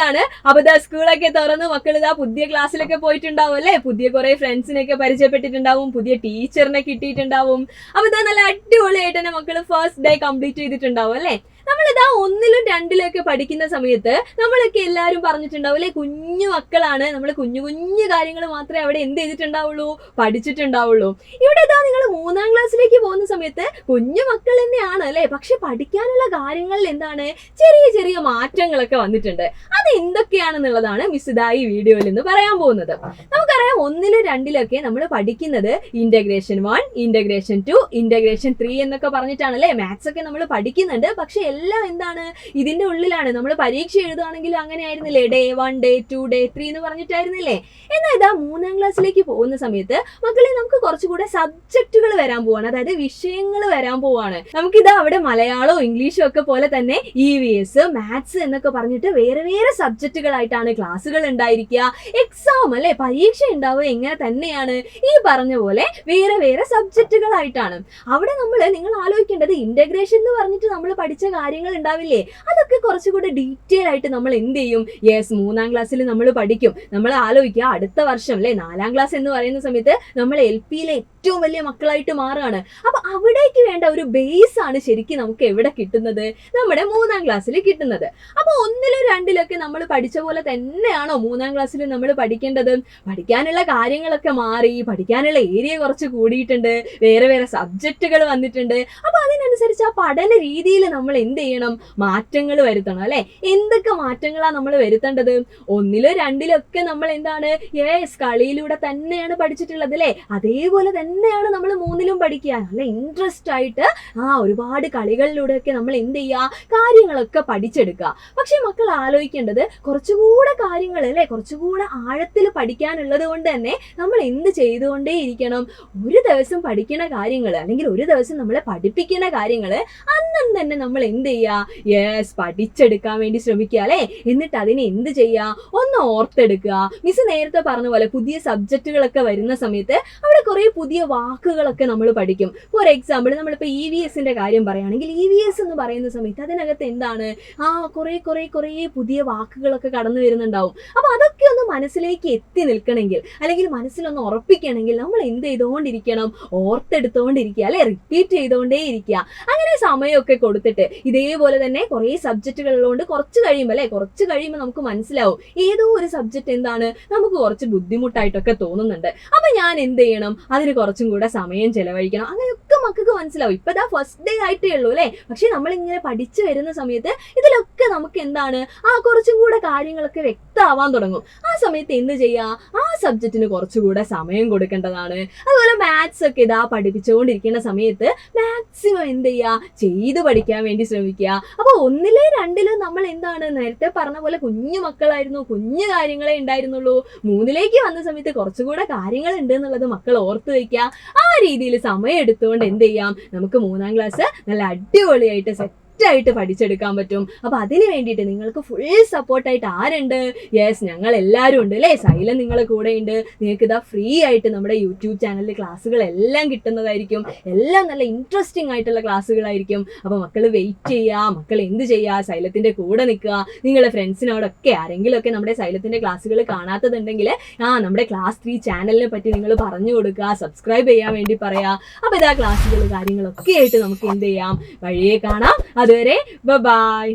ആണ്. അപ്പൊ ഇതാ സ്കൂളൊക്കെ തുറന്ന് മക്കൾ ഇതാ പുതിയ ക്ലാസ്സിലൊക്കെ പോയിട്ടുണ്ടാവും അല്ലെ, പുതിയ കുറെ ഫ്രണ്ട്സിനെയൊക്കെ പരിചയപ്പെട്ടിട്ടുണ്ടാവും, പുതിയ ടീച്ചറിനെ കിട്ടിയിട്ടുണ്ടാവും. അപ്പൊ ഇതാ നല്ല അടിപൊളിയായിട്ട് തന്നെ മക്കൾ ഫസ്റ്റ് ഡേ കംപ്ലീറ്റ് ചെയ്തിട്ടുണ്ടാവും അല്ലെ. നമ്മളിതാ 1ലും 2ലും ഒക്കെ പഠിക്കുന്ന സമയത്ത് നമ്മളൊക്കെ എല്ലാവരും പറഞ്ഞിട്ടുണ്ടാവും അല്ലെ, കുഞ്ഞു മക്കളാണ്, നമ്മൾ കുഞ്ഞു കുഞ്ഞു കാര്യങ്ങൾ മാത്രമേ അവിടെ എന്ത് ചെയ്തിട്ടുണ്ടാവുള്ളൂ, പഠിച്ചിട്ടുണ്ടാവുള്ളൂ. ഇവിടെ ഇതാ നിങ്ങൾ 3ാം ക്ലാസ്സിലേക്ക് പോകുന്ന സമയത്ത് കുഞ്ഞു മക്കൾ തന്നെയാണ് അല്ലെ, പക്ഷെ പഠിക്കാനുള്ള കാര്യങ്ങളിൽ എന്താണ് ചെറിയ ചെറിയ മാറ്റങ്ങളൊക്കെ വന്നിട്ടുണ്ട്. അത് എന്തൊക്കെയാണെന്നുള്ളതാണ് മിസ് ഇതാ ഈ വീഡിയോയിൽ നിന്ന് പറയാൻ പോകുന്നത്. നമുക്കറിയാം 1ലും 2ലൊക്കെ നമ്മൾ പഠിക്കുന്നത് ഇന്റഗ്രേഷൻ 1, ഇന്റഗ്രേഷൻ 2, ഇന്റഗ്രേഷൻ 3 എന്നൊക്കെ പറഞ്ഞിട്ടാണ് അല്ലെ. മാത്സ് ഒക്കെ നമ്മൾ പഠിക്കുന്നുണ്ട്, പക്ഷെ എല്ലാം എന്താണ് ഇതിന്റെ ഉള്ളിലാണ്. നമ്മൾ പരീക്ഷ എഴുതുകയാണെങ്കിലും അങ്ങനെ ആയിരുന്നില്ലേ, ഡേ 1, ഡേ 2, ഡേ 3 എന്ന് പറഞ്ഞിട്ടായിരുന്നില്ലേ. എന്നാൽ ഇതാ 3ാം ക്ലാസ്സിലേക്ക് പോകുന്ന സമയത്ത് മക്കളെ നമുക്ക് കുറച്ചുകൂടെ സബ്ജക്റ്റുകൾ വരാൻ പോവാണ്, അതായത് വിഷയങ്ങൾ വരാൻ പോവാണ്. നമുക്കിതാ അവിടെ മലയാളവും ഇംഗ്ലീഷും ഒക്കെ പോലെ തന്നെ EVS, മാത്സ് എന്നൊക്കെ പറഞ്ഞിട്ട് വേറെ വേറെ സബ്ജക്റ്റുകളായിട്ടാണ് ക്ലാസ്സുകൾ ഉണ്ടായിരിക്കുക. എക്സാം അല്ലെ, പരീക്ഷ ഉണ്ടാവുക എങ്ങനെ തന്നെയാണ് ഈ പറഞ്ഞ പോലെ വേറെ വേറെ സബ്ജക്റ്റുകളായിട്ടാണ്. അവിടെ നിങ്ങൾ ആലോചിക്കേണ്ടത് ഇന്റഗ്രേഷൻ എന്ന് പറഞ്ഞിട്ട് നമ്മൾ പഠിച്ച കാര്യങ്ങൾ ഉണ്ടാവില്ലേ, അതൊക്കെ കുറച്ചുകൂടെ ഡീറ്റെയിൽ ആയിട്ട് നമ്മൾ എന്ത് ചെയ്യും, 3ാം ക്ലാസ്സിൽ നമ്മൾ പഠിക്കും. നമ്മൾ ആലോചിക്കുക അടുത്ത വർഷം അല്ലെ 4ാം ക്ലാസ് എന്ന് പറയുന്ന സമയത്ത് നമ്മൾ LPയിലെ ഏറ്റവും വലിയ മക്കളായിട്ട് മാറുകയാണ്. അപ്പൊ അവിടേക്ക് വേണ്ട ഒരു ബേസ് ആണ് ശരിക്കും നമുക്ക് എവിടെ കിട്ടുന്നത്, നമ്മുടെ 3ാം ക്ലാസ്സിൽ കിട്ടുന്നത്. അപ്പൊ 1ലും 2ലൊക്കെ നമ്മൾ പഠിച്ച പോലെ തന്നെയാണോ 3ാം ക്ലാസ്സിൽ നമ്മൾ പഠിക്കേണ്ടത്? പഠിക്കാനുള്ള കാര്യങ്ങളൊക്കെ മാറി, പഠിക്കാനുള്ള ഏരിയ കുറച്ച് കൂടിയിട്ടുണ്ട്, വേറെ വേറെ സബ്ജക്റ്റുകൾ വന്നിട്ടുണ്ട്. അപ്പൊ അതിനനുസരിച്ച് ആ പഠന രീതിയിൽ നമ്മൾ എന്ത് ചെയ്യണം, മാറ്റങ്ങൾ വരുത്തണം അല്ലെ. എന്തൊക്കെ മാറ്റങ്ങളാണ് നമ്മൾ വരുത്തേണ്ടത്? 1ലും 2ലൊക്കെ നമ്മൾ എന്താണ് കളിയിലൂടെ തന്നെയാണ് പഠിച്ചിട്ടുള്ളത് അല്ലെ, അതേപോലെ തന്നെയാണ് നമ്മൾ 3ലും പഠിക്കുക. നല്ല ഇൻട്രസ്റ്റ് ആയിട്ട് ഒരുപാട് കളികളിലൂടെയൊക്കെ നമ്മൾ എന്ത് ചെയ്യുക, കാര്യങ്ങളൊക്കെ പഠിച്ചെടുക്കുക. പക്ഷെ മക്കൾ ആലോചിക്കേണ്ടത് കുറച്ചുകൂടെ കാര്യങ്ങൾ അല്ലെ, കുറച്ചുകൂടെ ആഴത്തിൽ പഠിക്കാനുള്ളത് കൊണ്ട് തന്നെ നമ്മൾ എന്ത് ചെയ്തുകൊണ്ടേ ഇരിക്കണം, ഒരു ദിവസം പഠിക്കുന്ന കാര്യങ്ങൾ അല്ലെങ്കിൽ ഒരു ദിവസം നമ്മളെ പഠിപ്പിക്കുന്ന കാര്യങ്ങൾ അന്നും തന്നെ നമ്മൾ എന്ത് ചെയ്യുക, പഠിച്ചെടുക്കാൻ വേണ്ടി ശ്രമിക്കുക അല്ലെ. എന്നിട്ട് അതിനെ എന്ത് ചെയ്യുക, ഒന്ന് ഓർത്തെടുക്കുക. മിസ് നേരത്തെ പറഞ്ഞ പോലെ പുതിയ സബ്ജക്റ്റുകളൊക്കെ വരുന്ന സമയത്ത് അവിടെ കുറെ പുതിയ വാക്കുകളൊക്കെ നമ്മൾ പഠിക്കും. ഫോർ എക്സാമ്പിൾ നമ്മളിപ്പോൾ EVSന്റെ കാര്യം പറയുകയാണെങ്കിൽ EVS എന്ന് പറയുന്ന സമയത്ത് അതിനകത്ത് എന്താണ് കുറെ പുതിയ വാക്കുകളൊക്കെ കടന്നു വരുന്നുണ്ടാവും. അപ്പൊ അതൊക്കെ ഒന്ന് മനസ്സിലേക്ക് എത്തി നിൽക്കണമെങ്കിൽ അല്ലെങ്കിൽ മനസ്സിലൊന്ന് ഉറപ്പിക്കണമെങ്കിൽ നമ്മൾ എന്ത് ചെയ്തുകൊണ്ടിരിക്കണം, ഓർത്തെടുത്തുകൊണ്ടിരിക്കുക അല്ലെ, റിപ്പീറ്റ് ചെയ്തുകൊണ്ടേ ഇരിക്കുക. അങ്ങനെ സമയമൊക്കെ കൊടുത്തിട്ട് ഇതേപോലെ തന്നെ കുറെ സബ്ജക്റ്റുകളുള്ളതുകൊണ്ട് കുറച്ച് കഴിയുമ്പോൾ നമുക്ക് മനസ്സിലാവും ഏതോ ഒരു സബ്ജക്റ്റ് എന്താണ് നമുക്ക് കുറച്ച് ബുദ്ധിമുട്ടായിട്ടൊക്കെ തോന്നുന്നുണ്ട്. അപ്പൊ ഞാൻ എന്ത് ചെയ്യണം, അതിന് കുറച്ചും കൂടെ സമയം ചെലവഴിക്കണം. അങ്ങനെയൊക്കെ മക്കൾക്ക് മനസ്സിലാവും. ഇപ്പതാ ഫസ്റ്റ് ഡേ ആയിട്ടേ ഉള്ളൂ അല്ലെ, പക്ഷെ നമ്മളിങ്ങനെ പഠിച്ചു വരുന്ന സമയത്ത് ഇതിലൊക്കെ നമുക്ക് എന്താണ് കുറച്ചും കൂടെ കാര്യങ്ങളൊക്കെ വ്യക്തമാവാൻ തുടങ്ങും. ആ സമയത്ത് എന്ത് ചെയ്യുക, ആ സബ്ജക്റ്റിന് കുറച്ചുകൂടെ സമയം കൊടുക്കേണ്ടതാണ്. അതുപോലെ മാത്സ് ഒക്കെ ഇതാ പഠിപ്പിച്ചുകൊണ്ടിരിക്കുന്ന സമയത്ത് മാക്സിമം എന്ത് ചെയ്യുക, ചെയ്ത് പഠിക്കാൻ വേണ്ടി ശ്രമിക്കുക. അപ്പൊ 1ലും 2ലും നമ്മൾ എന്താണ് നേരത്തെ പറഞ്ഞ പോലെ കുഞ്ഞു മക്കളായിരുന്നു, കുഞ്ഞു കാര്യങ്ങളെ ഉണ്ടായിരുന്നുള്ളൂ. 3ലേക്ക് വന്ന സമയത്ത് കുറച്ചുകൂടെ കാര്യങ്ങൾ ഉണ്ട് എന്നുള്ളത് മക്കൾ ഓർത്ത് വയ്ക്കുക. ആ രീതിയിൽ സമയം എടുത്തുകൊണ്ട് എന്ത് ചെയ്യാം, നമുക്ക് 3ാം ക്ലാസ് നല്ല അടിപൊളിയായിട്ട് സെറ്റായിട്ട് പഠിച്ചെടുക്കാൻ പറ്റും. അപ്പൊ അതിന് വേണ്ടിയിട്ട് നിങ്ങൾക്ക് ഫുൾ സപ്പോർട്ടായിട്ട് ആരുണ്ട്? ഞങ്ങൾ എല്ലാവരും ഉണ്ട് അല്ലേ. സൈലം നിങ്ങളെ കൂടെ ഉണ്ട്. നിങ്ങൾക്ക് ഇതാ ഫ്രീ ആയിട്ട് നമ്മുടെ യൂട്യൂബ് ചാനലിൽ ക്ലാസ്സുകളെല്ലാം കിട്ടുന്നതായിരിക്കും. എല്ലാം നല്ല ഇൻട്രസ്റ്റിംഗ് ആയിട്ടുള്ള ക്ലാസ്സുകളായിരിക്കും. അപ്പൊ മക്കൾ വെയിറ്റ് ചെയ്യുക, മക്കൾ എന്ത് ചെയ്യുക, സൈലത്തിന്റെ കൂടെ നിൽക്കുക. നിങ്ങളുടെ ഫ്രണ്ട്സിനോടൊക്കെ ആരെങ്കിലുമൊക്കെ നമ്മുടെ സൈലത്തിന്റെ ക്ലാസ്സുകൾ കാണാത്തതുണ്ടെങ്കിൽ നമ്മുടെ ക്ലാസ് 3 ചാനലിനെ പറ്റി നിങ്ങൾ പറഞ്ഞു കൊടുക്കുക, സബ്സ്ക്രൈബ് ചെയ്യാൻ വേണ്ടി പറയാ. അപ്പൊ ഇതാ ക്ലാസ്സുകൾ കാര്യങ്ങളൊക്കെ ആയിട്ട് നമുക്ക് എന്ത് ചെയ്യാം, വഴിയെ കാണാം. അതുവരെ ബൈ.